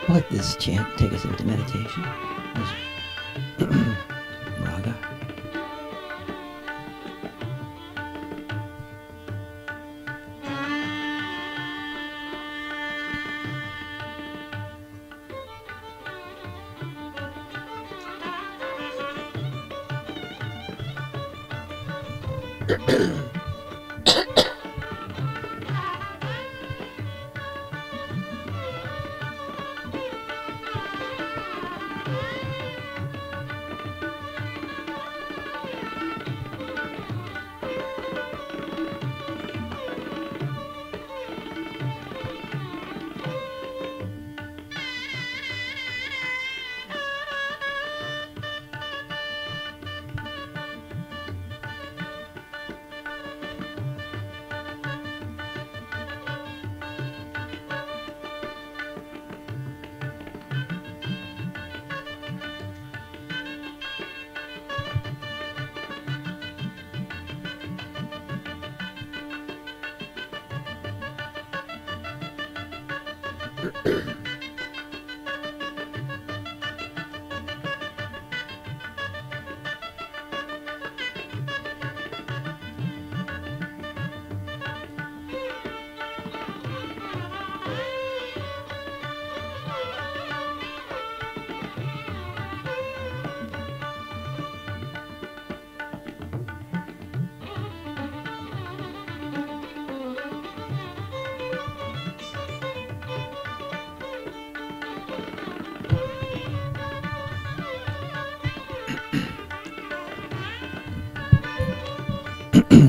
Let this chant take us into meditation. Raga.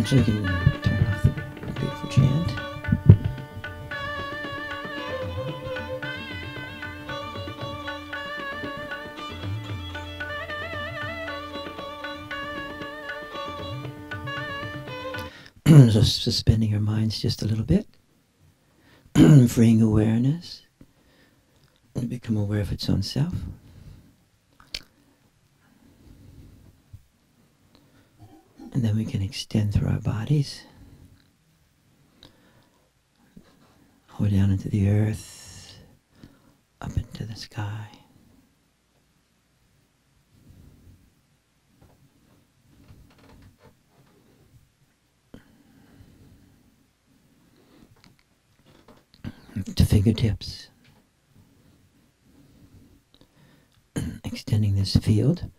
So you can turn off the beautiful chant. So suspending our minds just a little bit, freeing awareness, and become aware of its own self. And then we can extend through our bodies, or down into the earth, up into the sky. To fingertips. Extending this field.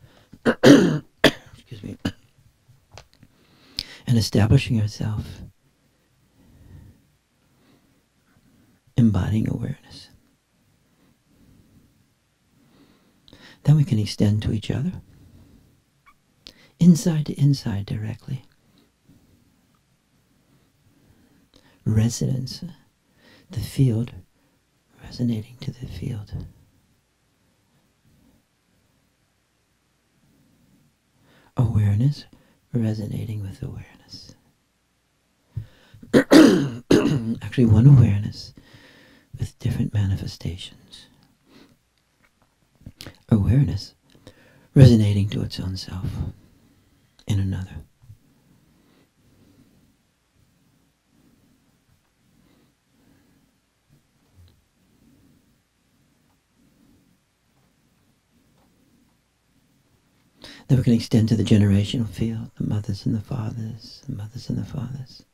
Excuse me. And establishing yourself, embodying awareness. Then we can extend to each other, inside to inside directly. Resonance, the field resonating to the field. Awareness resonating with awareness. Actually, one awareness with different manifestations. Awareness resonating to its own self in another. Then we can extend to the generational field, the mothers and the fathers, the mothers and the fathers.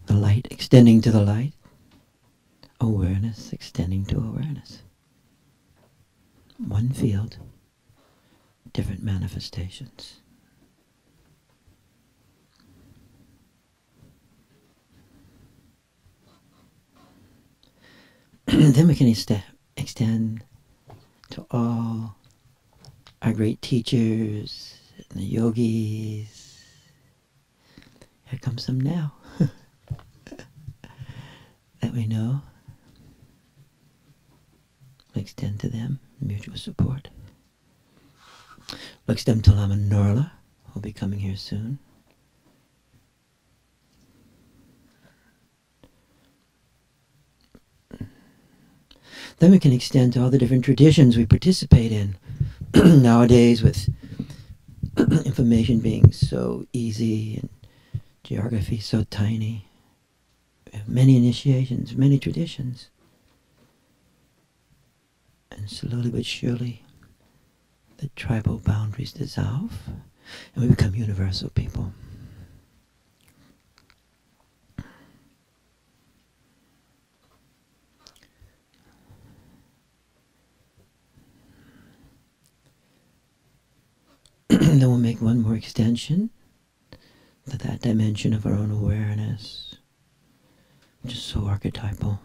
The light extending to the light. Awareness extending to awareness. One field, different manifestations. Then we can extend to all our great teachers, the yogis. Here comes some now that we know. We extend to them mutual support. We'll extend to Lama Norla, who'll be coming here soon. Then we can extend to all the different traditions we participate in. Nowadays, with information being so easy and geography so tiny, we have many initiations, many traditions. And slowly but surely, the tribal boundaries dissolve, and we become universal people. Then we'll make one more extension to that dimension of our own awareness, which is so archetypal.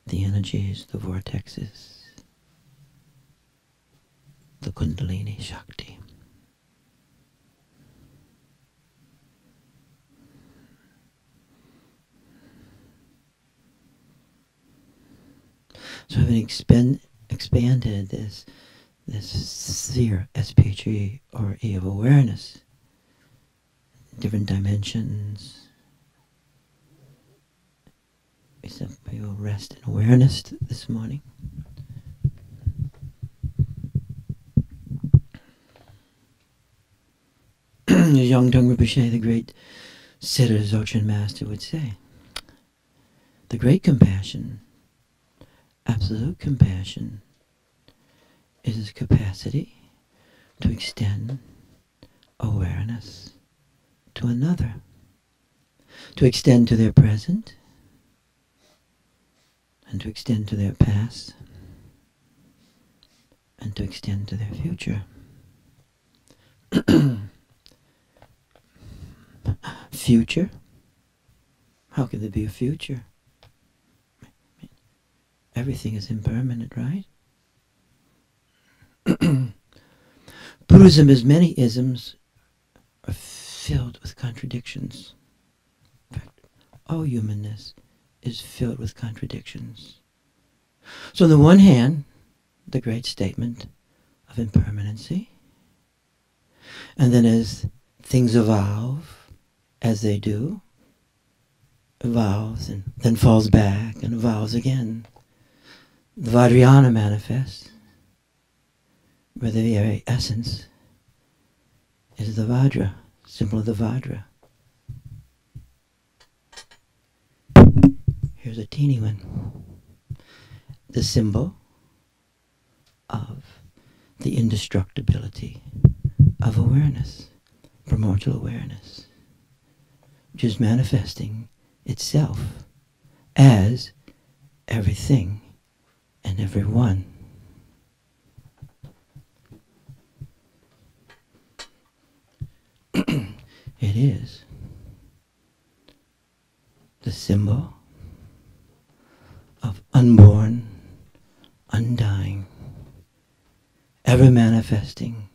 The energies, the vortexes, the Kundalini Shakti. So having expanded this sphere, SPG or E of awareness, different dimensions, we will rest in awareness this morning. As Yongtung Rinpoche, the great Siddha Dzogchen master, would say, the great compassion, absolute compassion, is his capacity to extend awareness to another, to extend to their present, and to extend to their past, and to extend to their future. Future? How can there be a future? Everything is impermanent, right? Buddhism, as many isms, are filled with contradictions. In fact, all humanness is filled with contradictions. So on the one hand, the great statement of impermanency, and then as things evolve, as they do, evolves and then falls back and evolves again. The Vajrayana manifests, where the very essence is the Vajra, symbol of the Vajra. Here's a teeny one. The symbol of the indestructibility of awareness, primordial awareness, which is manifesting itself as everything and everyone. It is the symbol of unborn, undying, ever manifesting,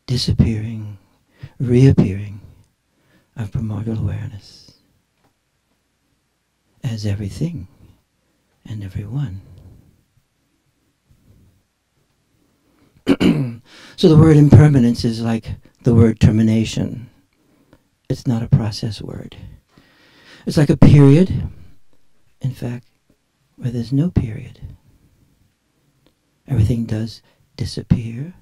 disappearing, reappearing of primordial awareness as everything and everyone. So the word impermanence is like the word termination. It's not a process word. It's like a period, in fact, where there's no period. Everything does disappear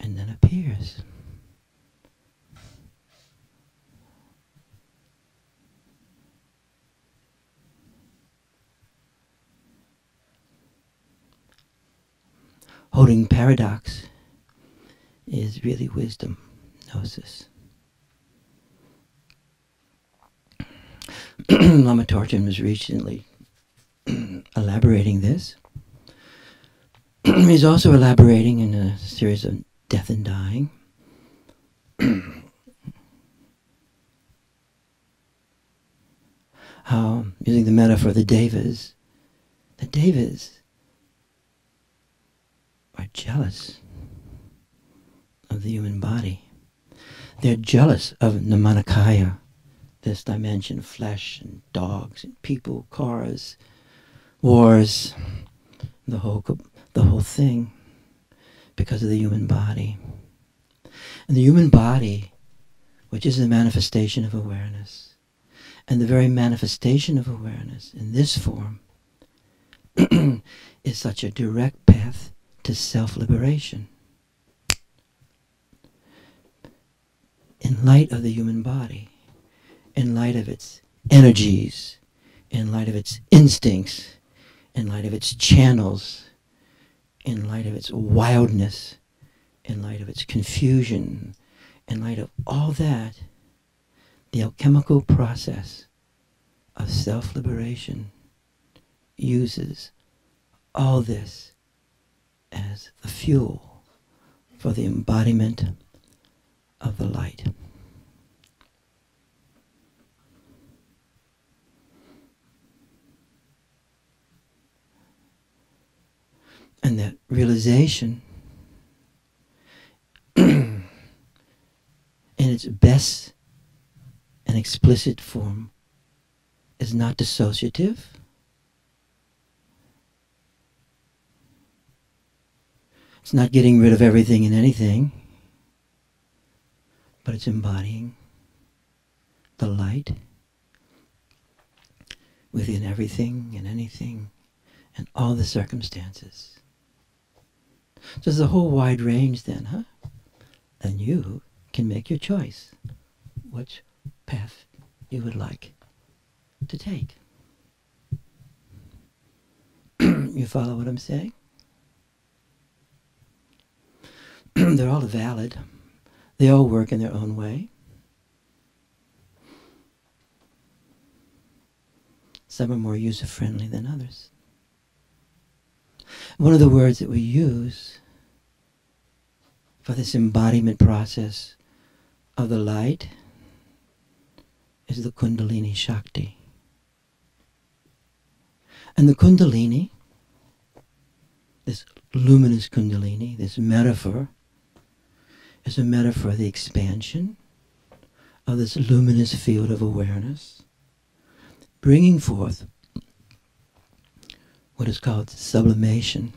and then appears. holding paradox is really wisdom, gnosis. Lama Torchen was recently elaborating this. He's also elaborating in a series of Death and Dying. How, using the metaphor of the devas are jealous of the human body. They're jealous of Namanakaya, this dimension of flesh and dogs and people, cars, wars, the whole thing, because of the human body. And the human body, which is the manifestation of awareness, and the very manifestation of awareness in this form is such a direct path to self-liberation. In light of the human body, in light of its energies, in light of its instincts, in light of its channels, in light of its wildness, in light of its confusion, in light of all that, the alchemical process of self-liberation uses all this as the fuel for the embodiment of the light. And that realization in its best and explicit form is not dissociative. It's not getting rid of everything and anything, but it's embodying the light within everything and anything and all the circumstances. So there's a whole wide range then, huh? And you can make your choice which path you would like to take. You follow what I'm saying? They're all valid. They all work in their own way. Some are more user-friendly than others. One of the words that we use for this embodiment process of the light is the Kundalini Shakti. And the Kundalini, this luminous Kundalini, this metaphor, is a metaphor of the expansion of this luminous field of awareness, bringing forth what is called sublimation.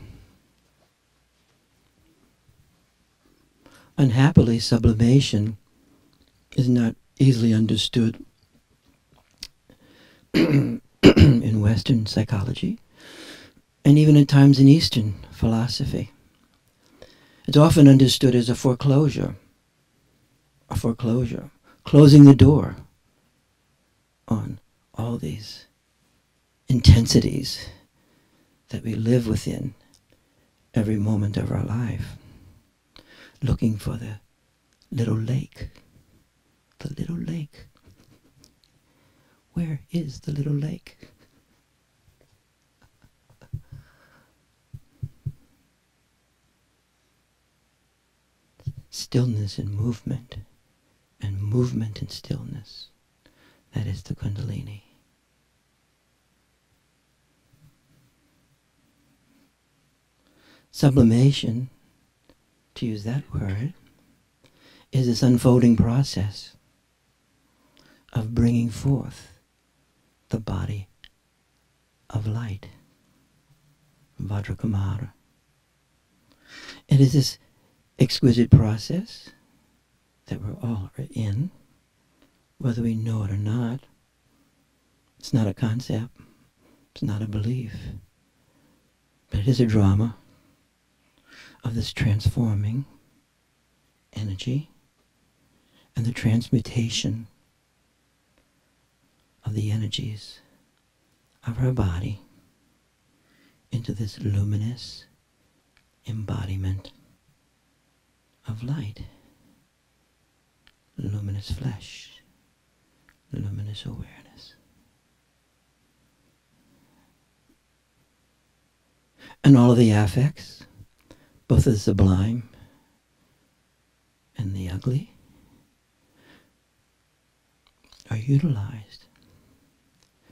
Unhappily, sublimation is not easily understood in Western psychology, and even at times in Eastern philosophy. It's often understood as a foreclosure, closing the door on all these intensities that we live within every moment of our life, looking for the little lake. The little lake. Where is the little lake? Stillness and movement and stillness. That is the Kundalini. Sublimation, to use that word, is this unfolding process of bringing forth the body of light, Vajrakumara. It is this exquisite process that we're all in, whether we know it or not. It's not a concept, it's not a belief, but it is a drama of this transforming energy and the transmutation of the energies of our body into this luminous, embodiment of light, luminous flesh, luminous awareness. And all of the affects, both the sublime and the ugly, are utilized,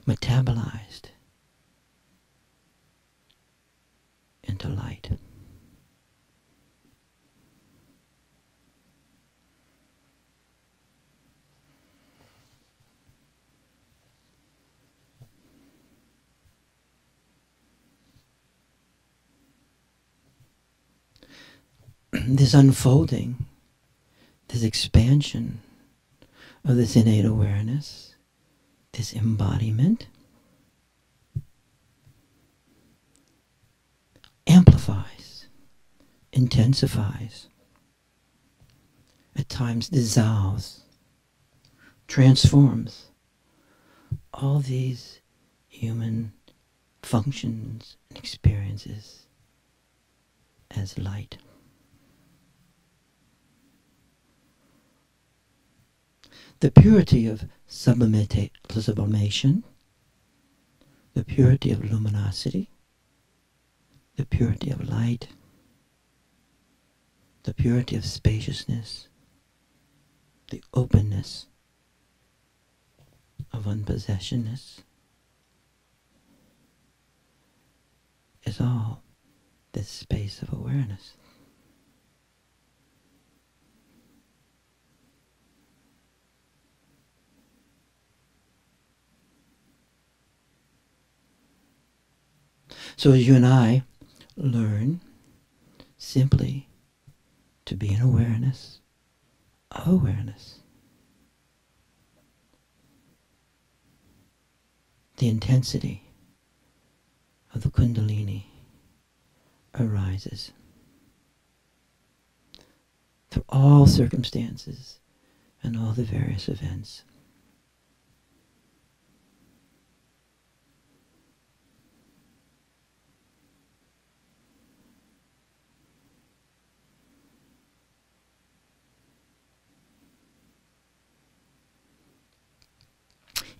metabolized into light. This unfolding, this expansion of this innate awareness, this embodiment, amplifies, intensifies, at times dissolves, transforms all these human functions and experiences as light. The purity of sublimation, the purity of luminosity, the purity of light, the purity of spaciousness, the openness of unpossessionness is all this space of awareness. So as you and I learn simply to be in awareness of awareness, the intensity of the Kundalini arises through all circumstances and all the various events.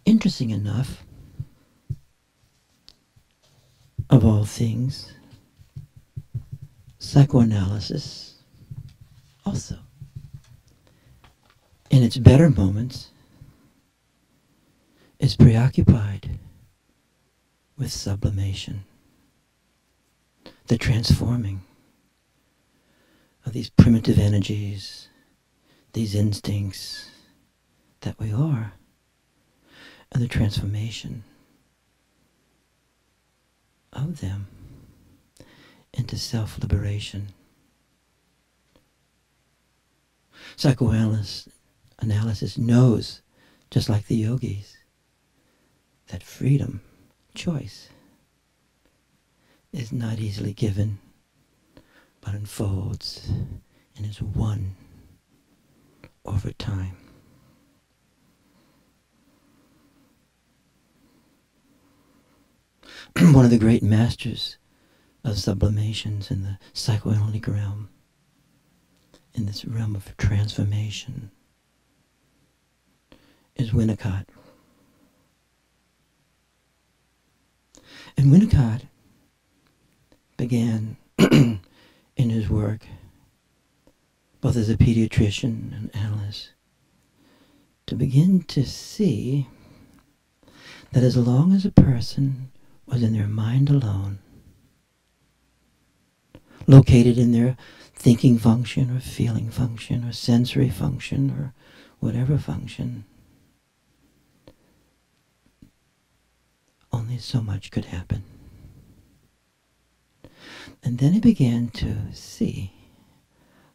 Interesting enough, of all things, psychoanalysis also, in its better moments, is preoccupied with sublimation, the transforming of these primitive energies, these instincts that we are, and the transformation of them into self-liberation. Psychoanalysis knows, just like the yogis, that freedom, choice, is not easily given, but unfolds and is won over time. One of the great masters of sublimations in the psychoanalytic realm, in this realm of transformation, is Winnicott. And Winnicott began in his work, both as a pediatrician and analyst, to begin to see that as long as a person was in their mind alone, located in their thinking function or feeling function or sensory function or whatever function, only so much could happen. And then he began to see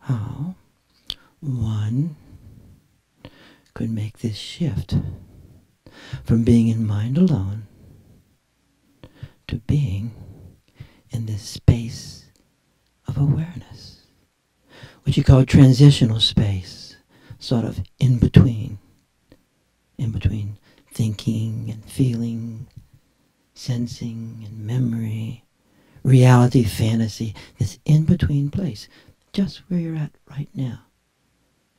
how one could make this shift from being in mind alone to being in this space of awareness, which he called transitional space, sort of in between thinking and feeling, sensing and memory, reality, fantasy, this in-between place, just where you're at right now,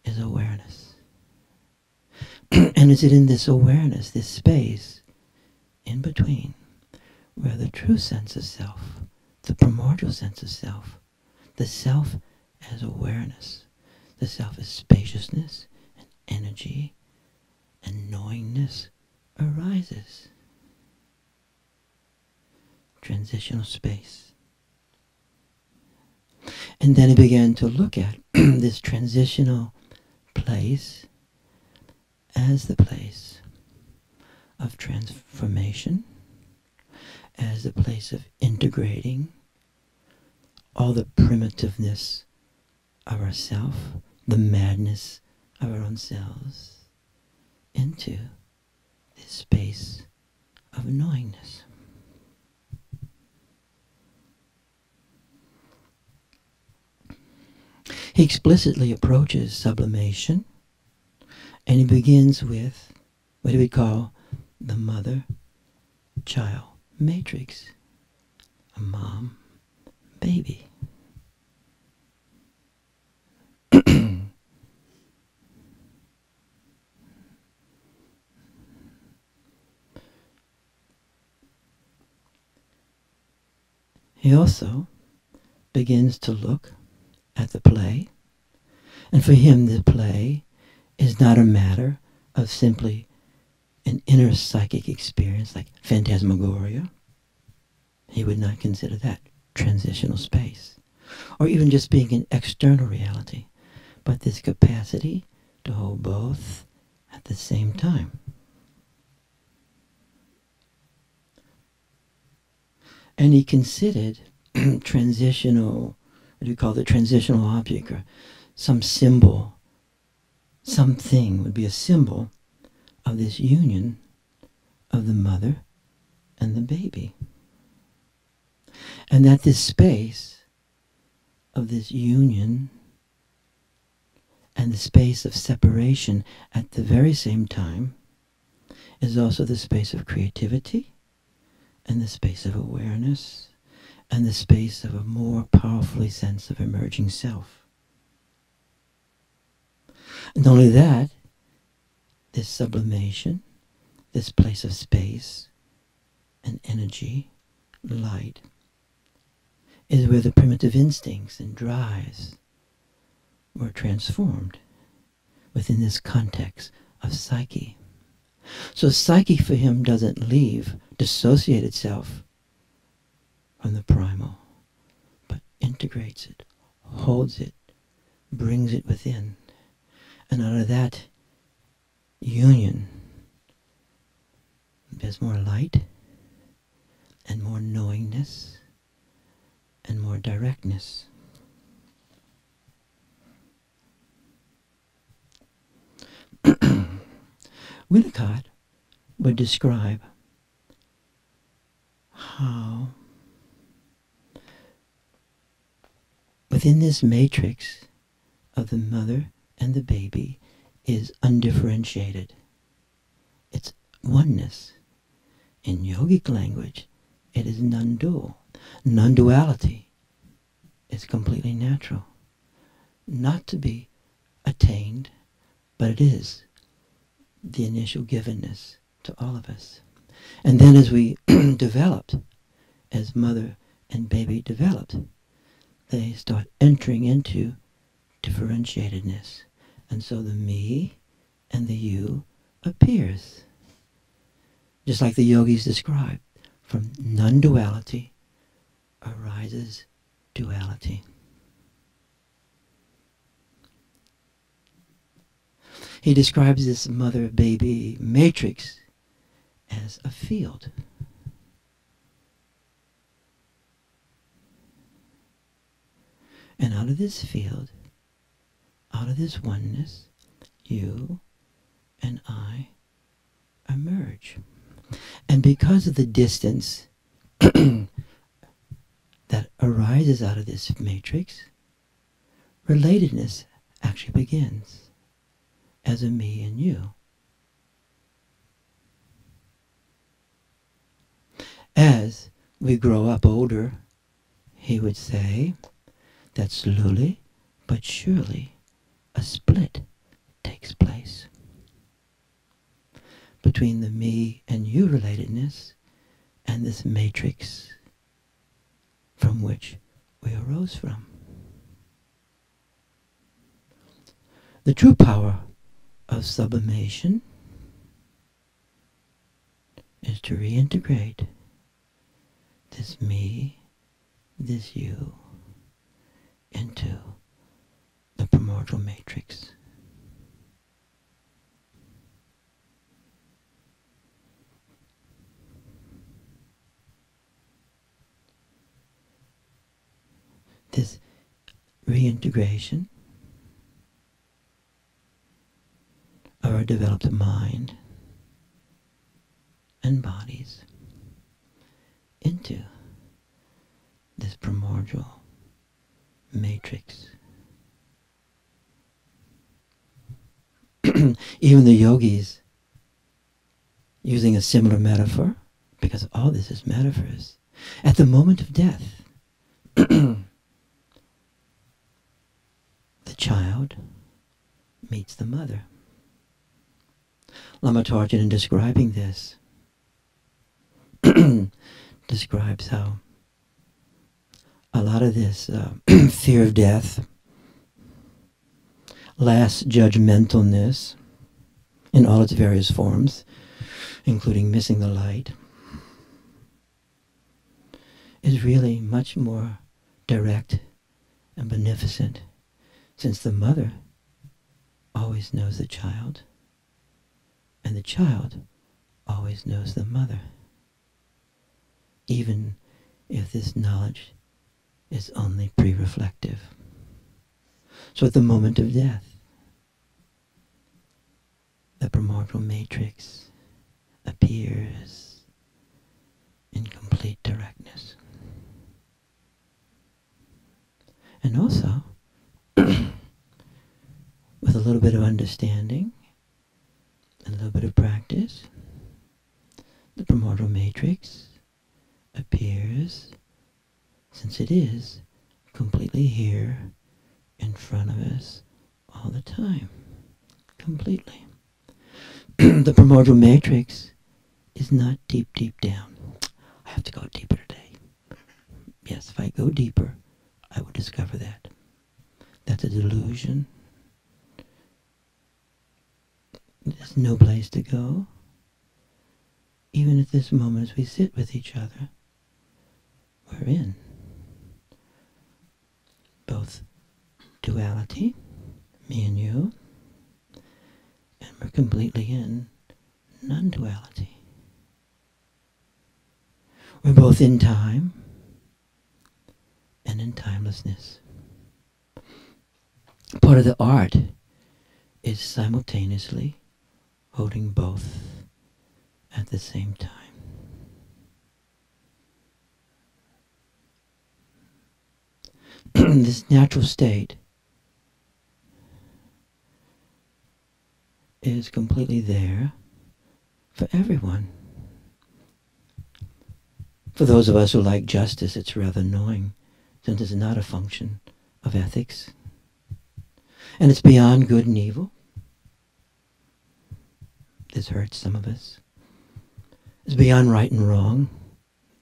is awareness. And is it in this awareness, this space, in between, where the true sense of self, the primordial sense of self, the self as awareness, the self as spaciousness and energy and knowingness arises. Transitional space. And then he began to look at this transitional place as the place of transformation, as the place of integrating all the primitiveness of ourself, the madness of our own selves, into this space of knowingness. He explicitly approaches sublimation, and he begins with what do we call the mother-child matrix, a mom, baby. He also begins to look at the play, and for him the play is not a matter of simply an inner psychic experience like phantasmagoria. He would not consider that transitional space, or even just being an external reality, but this capacity to hold both at the same time. And he considered transitional, what do you call it, transitional object, or some symbol, something would be a symbol of this union of the mother and the baby. And that this space of this union and the space of separation at the very same time is also the space of creativity and the space of awareness and the space of a more powerfully sense of emerging self. And not only that, this sublimation, this place of space and energy, light, is where the primitive instincts and drives were transformed within this context of psyche. So psyche for him doesn't dissociate itself from the primal, but integrates it, holds it, brings it within. And out of that union, there's more light and more knowingness and more directness. Winnicott would describe how within this matrix of the mother and the baby is undifferentiated. It's oneness. In yogic language, it is non-dual. Non-duality is completely natural. Not to be attained, but it is the initial givenness to all of us. And then as we developed, as mother and baby developed, they start entering into differentiatedness. And so the me and the you appears. Just like the yogis described, from non-duality arises duality. He describes this mother-baby matrix as a field. And out of this field, out of this oneness, you and I emerge. And because of the distance that arises out of this matrix, relatedness actually begins as a me and you. As we grow up older he would say that slowly but surely a split takes place between the me and you relatedness and this matrix from which we arose from. The true power of sublimation is to reintegrate this me, this you, into the primordial matrix. This reintegration of our developed mind and bodies into this primordial matrix. Even the yogis, using a similar metaphor, because all this is metaphors, at the moment of death, the child meets the mother. Lama Tarjan, in describing this, describes how a lot of this fear of death, last judgmentalness in all its various forms, including missing the light, is really much more direct and beneficent, since the mother always knows the child, and the child always knows the mother, even if this knowledge is only pre-reflective. So at the moment of death, the primordial matrix appears in complete directness. And also, with a little bit of understanding and a little bit of practice, the primordial matrix appears, since it is completely here in front of us all the time, completely. The primordial matrix is not deep, deep down. I have to go deeper today. Yes, if I go deeper, I will discover that. That's a delusion. There's no place to go. Even at this moment as we sit with each other, we're in both duality, me and you, and we're completely in non-duality. We're both in time and in timelessness. Part of the art is simultaneously holding both at the same time. This natural state is completely there for everyone. For those of us who like justice, it's rather annoying, since it's not a function of ethics. And it's beyond good and evil. This hurts some of us. It's beyond right and wrong.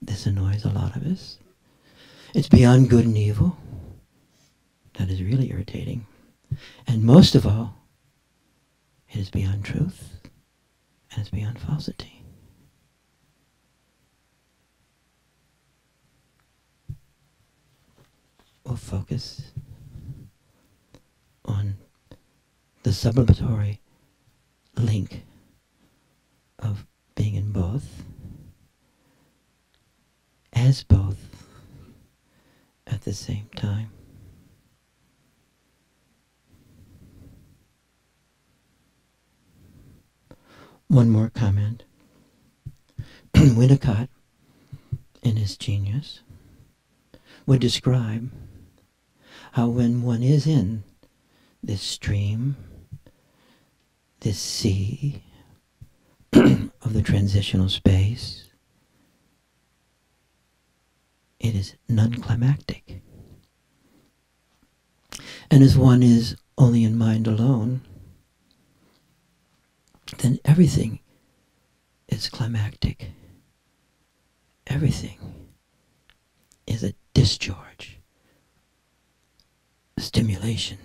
This annoys a lot of us. It's beyond good and evil. That is really irritating. And most of all, it is beyond truth, and it's beyond falsity. We'll focus on the sublimatory link of being in both, as both, at the same time. One more comment. Winnicott, in his genius, would describe how when one is in this stream, this sea of the transitional space, it is non-climactic. And as one is only in mind alone, then everything is climactic. Everything is a discharge, stimulation,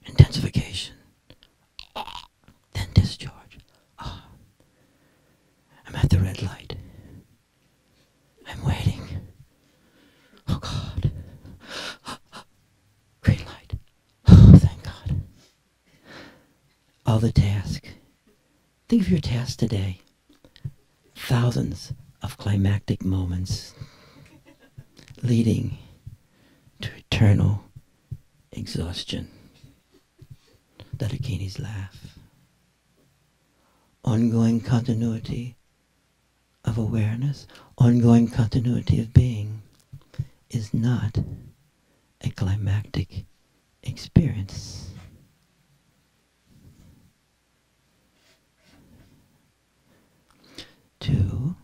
intensification, then discharge. Ah, I'm at the red light. I'm waiting. Oh God. Green light. Oh, thank God. All the task. Think of your task today. Thousands of climactic moments leading to eternal exhaustion. The Dakinis laugh. Ongoing continuity of awareness, ongoing continuity of being is not a climactic experience. Two,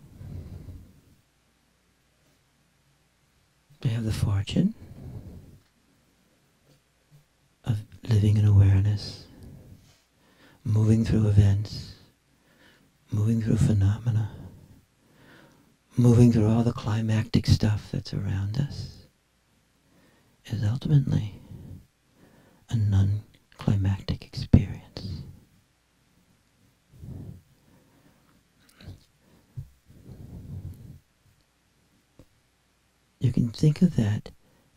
to have the fortune of living in awareness, moving through events, moving through phenomena, moving through all the climactic stuff that's around us, is ultimately a non-climactic experience. You can think of that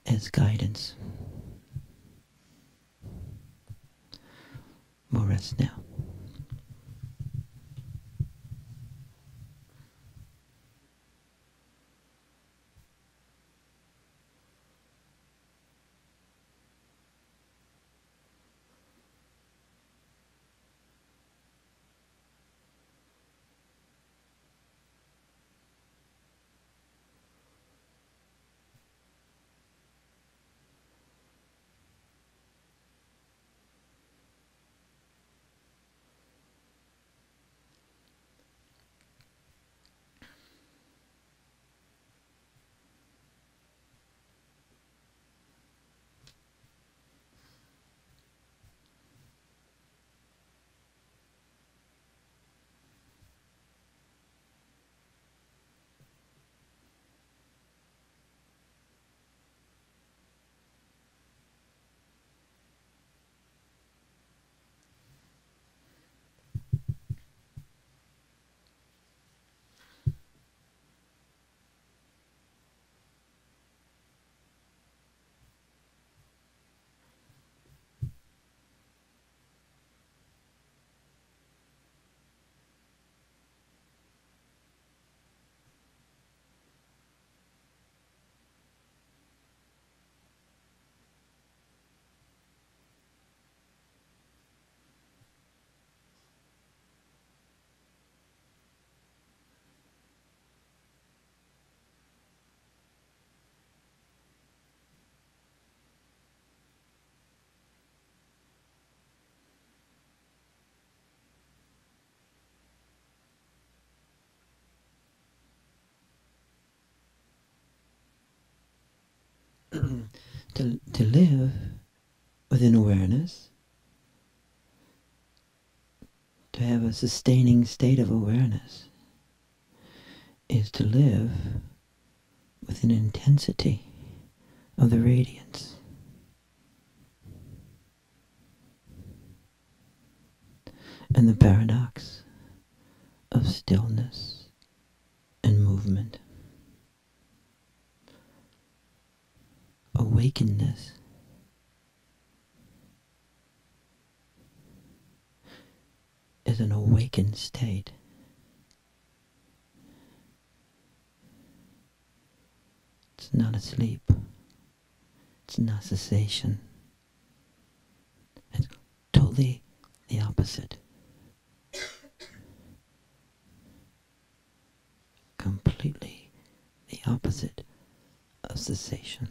as guidance. We'll rest now. To live within awareness, to have a sustaining state of awareness, is to live with an intensity of the radiance. And the paradox of stillness and movement. Awakenedness is an awakened state. It's not asleep. It's not cessation. It's totally the opposite. Completely the opposite of cessation.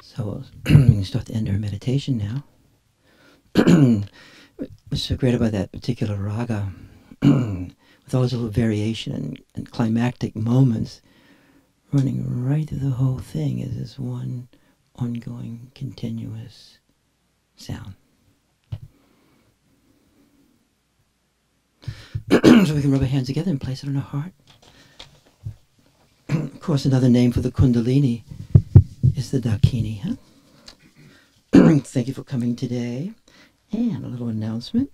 So we can start to end our meditation now. What's so great about that particular raga, with all those little variation and climactic moments, running right through the whole thing is this one ongoing, continuous sound. So we can rub our hands together and place it on our heart. Of course, another name for the Kundalini is the Dakini. Huh? Thank you for coming today. And a little announcement.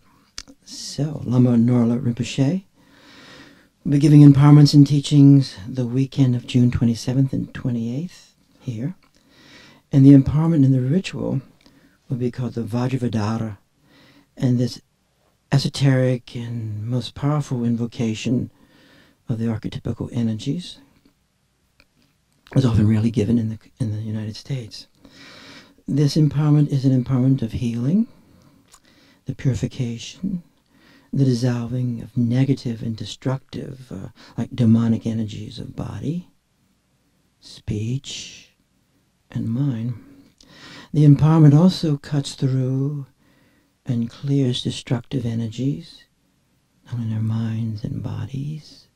So, Lama Norla Rinpoche will be giving empowerments and teachings the weekend of June 27th and 28th here. And the empowerment in the ritual will be called the Vajravadara. And this esoteric and most powerful invocation of the archetypical energies is often rarely given in the United States. This empowerment is an empowerment of healing, the purification, the dissolving of negative and destructive, like demonic energies of body, speech, and mind. The empowerment also cuts through and clears destructive energies, not only in our minds and bodies,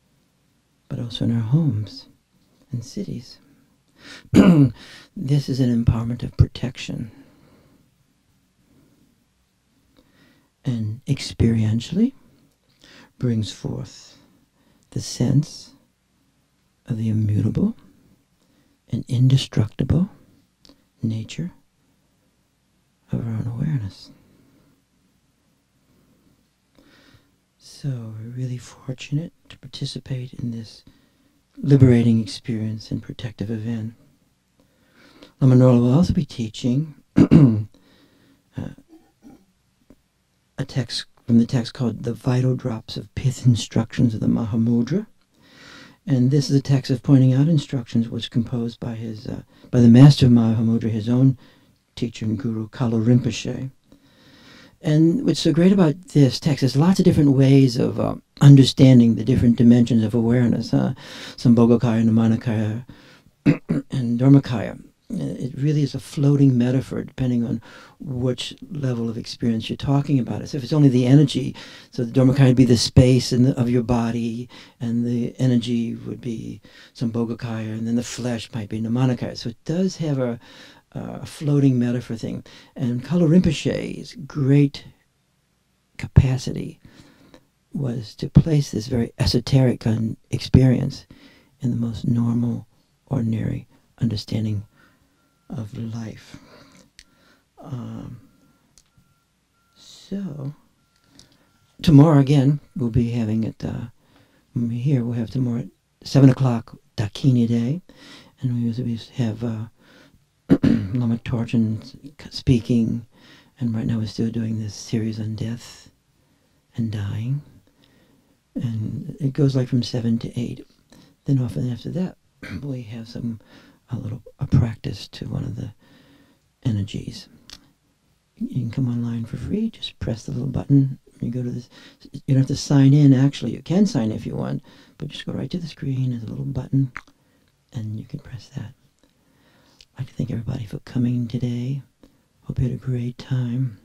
but also in our homes and cities. This is an empowerment of protection. And experientially brings forth the sense of the immutable and indestructible nature of our own awareness. So we're really fortunate to participate in this liberating experience and protective event. Lama Norla will also be teaching a text from the text called The Vital Drops of Pith Instructions of the Mahamudra. And this is a text of pointing out instructions which composed by by the master of Mahamudra, his own teacher and guru, Kalo Rinpoche. And what's so great about this text is lots of different ways of understanding the different dimensions of awareness. Sambhogakaya, Namanakaya, and Dharmakaya. It really is a floating metaphor depending on which level of experience you're talking about. So if it's only the energy, so the Dharmakaya would be the space of your body, and the energy would be Sambhogakaya, and then the flesh might be Namanakaya. So it does have a floating metaphor thing. And Kalo Rinpoche's great capacity was to place this very esoteric experience in the most normal, ordinary understanding of life. So tomorrow again we'll be having it here. We'll have tomorrow at 7 o'clock Dakini Day, and we usually have Lama Torchen speaking, and right now we're still doing this series on death and dying, and it goes like from 7 to 8. Then often after that we have a practice to one of the energies. You can come online for free. Just press the little button. You go to this. You don't have to sign in. Actually, you can sign if you want, but just go right to the screen. There's a little button, and you can press that. I'd like to thank everybody for coming today. Hope you had a great time.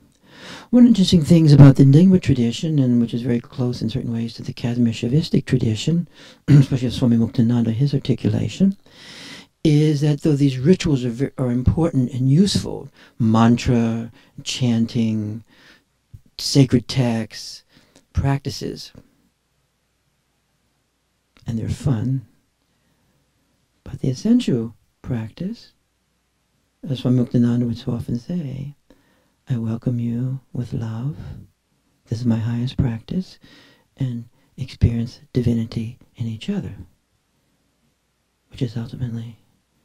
One interesting thing about the Nyingma tradition, and which is very close in certain ways to the Kazimir Shaivistic tradition, especially of Swami Muktananda, his articulation, is that though these rituals are important and useful, mantra, chanting, sacred texts, practices, and they're fun, but the essential practice, as Swami Muktananda would so often say, I welcome you with love. This is my highest practice, and experience divinity in each other, which is ultimately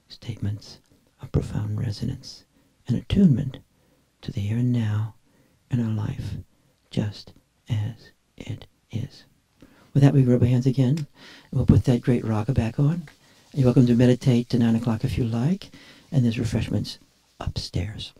statements of profound resonance and attunement to the here and now in our life, just as it is. With that, we rub our hands again, and we'll put that great raga back on. You're welcome to meditate to 9 o'clock if you like, and there's refreshments upstairs.